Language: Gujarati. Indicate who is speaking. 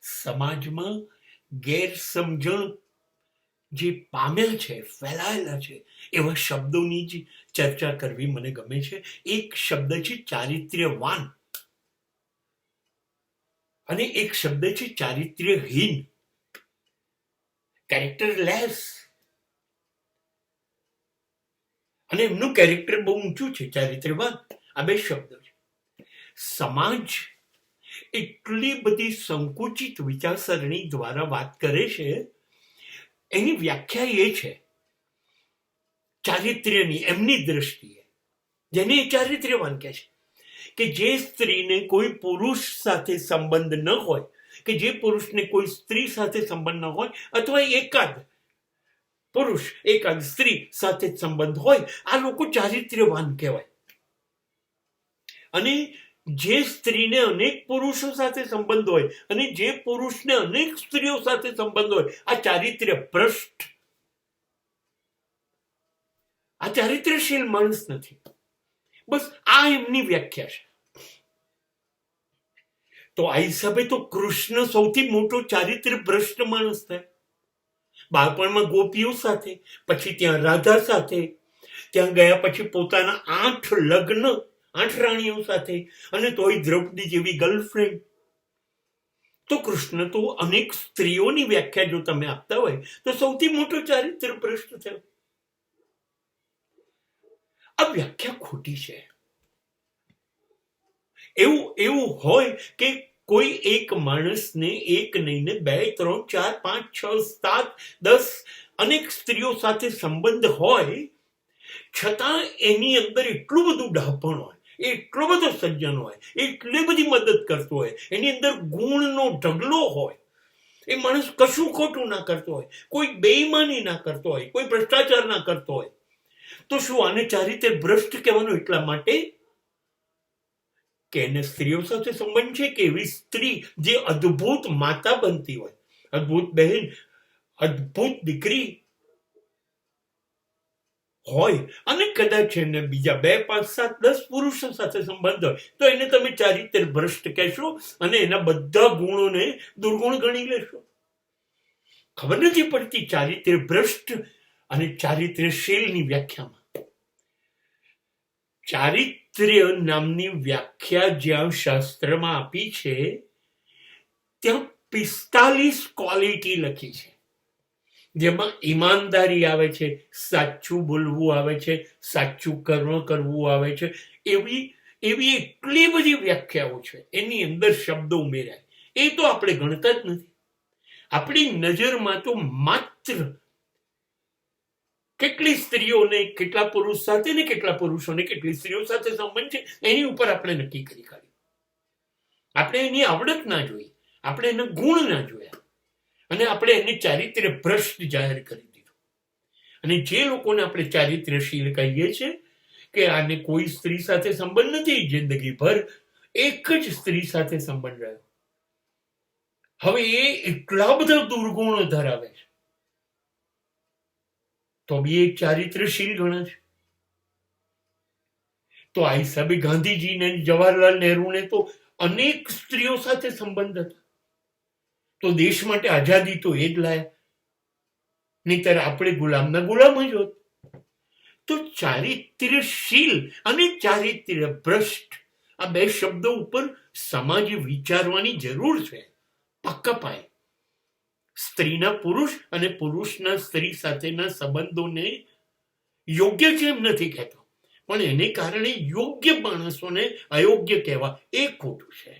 Speaker 1: સમાજમાં ગેરસમજણ જે પામ્યા છે, ફેલાયેલા છે, એવા શબ્દોની જ ચર્ચા કરવી મને ગમે છે. એક શબ્દ છે ચારિત્ર્યવાન અને એક શબ્દ છે ચારિત્ર્યહીન, કેરેક્ટરલેસ. અને એમનું કેરેક્ટર બહુ ઊંચું છે, ચારિત્ર્યવાન. આ બે શબ્દો છે. સમાજ એટલી બધી સંકુચિત વિચારસરણી દ્વારા વાત કરે છે. એની વ્યાખ્યા એ છે ચારિત્ર્યની, એમની દ્રષ્ટિએ, જેને ચારિત્ર્યવાન કહે છે કે જે સ્ત્રીને કોઈ પુરુષ સાથે સંબંધ ન હોય, કે જે પુરુષને કોઈ સ્ત્રી સાથે સંબંધ ન હોય, અથવા એકાદ પુરુષ એકાદ સ્ત્રી સાથે સંબંધ હોય, આ લોકો ચારિત્ર્યવાન કહેવાય. અને જે સ્ત્રીને અનેક પુરુષો સાથે સંબંધ હોય અને જે પુરુષને અનેક સ્ત્રીઓ સાથે સંબંધ હોય, આ ચારિત્ર્ય ભ્રષ્ટ, આ ચારિત્ર્યશીલ માણસ નથી. બસ આ એમની વ્યાખ્યા છે. તો આ હિસાબે તો કૃષ્ણ સૌથી મોટો ચારિત્ર્ય ભ્રષ્ટ માણસ થાય. બાળપણમાં ગોપીઓ સાથે, પછી ત્યાં રાધા સાથે, ત્યાં ગયા પછી પોતાના 8 લગ્ન 8 રાણીઓ સાથે, અને તોય દ્રૌપદી જેવી ગર્લફ્રેન્ડ. તો કૃષ્ણ તો અનેક સ્ત્રીઓની વ્યાખ્યા જો તમે આપતા હોય તો સૌથી મોટો ચારિત્ર્ય ભ્રષ્ટ થયો. આ વ્યાખ્યા ખોટી છે. એવું હોય કે કોઈ એક માણસને એક નહીં ને 2, 3, 4, 5, 6, 7, 10 અનેક સ્ત્રીઓ સાથે સંબંધ હોય, છતાં એની અંદર એટલું બધું ડહાપણ હોય, એટલો બધો સજ્જન હોય, એટલી બધી મદદ કરતો હોય, એની અંદર ગુણનો ઢગલો હોય, એ માણસ કશું ખોટું ના કરતો હોય, કોઈ બેઈમાની ના કરતો હોય, કોઈ ભ્રષ્ટાચાર ના કરતો હોય, તો શું આને ચારિત્ર્ય ભ્રષ્ટ કહેવાનું? એટલા માટે કે એને સ્ત્રીઓ સાથે સંબંધ છે કે એવી સ્ત્રી જે અદ્ભુત માતા બનતી હોય, અદ્ભુત બહેન, અદ્ભુત દીકરી હોય, અને કદાચ એને બીજા 2, 5, 7, 10 પુરુષો સાથે સંબંધ હોય, તો એને તમે ચારિત્ર્ય ભ્રષ્ટ કહેશો અને એના બધા ગુણોને દુર્ગુણ ગણી લેશો. ખબર નથી પડતી ચારિત્ર્ય ભ્રષ્ટ અને ચારિત્ર્યશીલની વ્યાખ્યામાં. ચારિત્ર્ય નામની વ્યાખ્યા જ્યાં શાસ્ત્રમાં આપી છે, ત્યાં 45 ક્વોલિટી લખી છે, જેમાં ઈમાનદારી આવે છે, સાચું બોલવું આવે છે, સાચું કર્મ કરવું આવે છે. એવી એટલી બધી વ્યાખ્યાઓ છે, એની અંદર શબ્દો ઉમેરાય. એ તો આપણે ગણતા જ નથી. આપણી નજરમાં તો માત્ર કેટલી સ્ત્રીઓને કેટલા પુરુષ સાથે ને કેટલા પુરુષોને કેટલી સ્ત્રીઓ સાથે સંબંધ છે, એની ઉપર આપણે નક્કી કરી કાઢ્યું. આપણે એની આવડત ના જોઈ, આપણે એના ગુણ ના જોયા, અને આપણે એને ચારિત્ર્ય ભ્રષ્ટ જાહેર કરી દીધું. અને જે લોકોને આપણે ચારિત્ર્યશીલ કહીએ છીએ કે આને કોઈ સ્ત્રી સાથે સંબંધ નથી, જિંદગીભર એક જ સ્ત્રી સાથે સંબંધ રહ્યો, હવે એ એટલા બધા દુર્ગુણો ધરાવે છે, તો બી એક ચારિત્ર્યશીલ ગણાય છે. તો આ હિસાબે ગાંધીજીને, જવાહરલાલ નહેરુને તો અનેક સ્ત્રીઓ સાથે સંબંધ હતા, તો દેશ માટે આઝાદી તો એ જ લાયા, નહીતર આપણે ગુલામના ગુલામ જ હોત. તો ચારિત્ર્યશીલ અને ચારિત્ર્ય ભ્રષ્ટ, આ 2 શબ્દો ઉપર સમાજે વિચારવાની જરૂર છે, પાક્કા પાયે. સ્ત્રીના પુરુષ અને પુરુષના સ્ત્રી સાથેના સંબંધોને યોગ્ય છે એમ નથી કહેતો, પણ એને કારણે યોગ્ય માણસોને અયોગ્ય કહેવા એ ખોટું છે.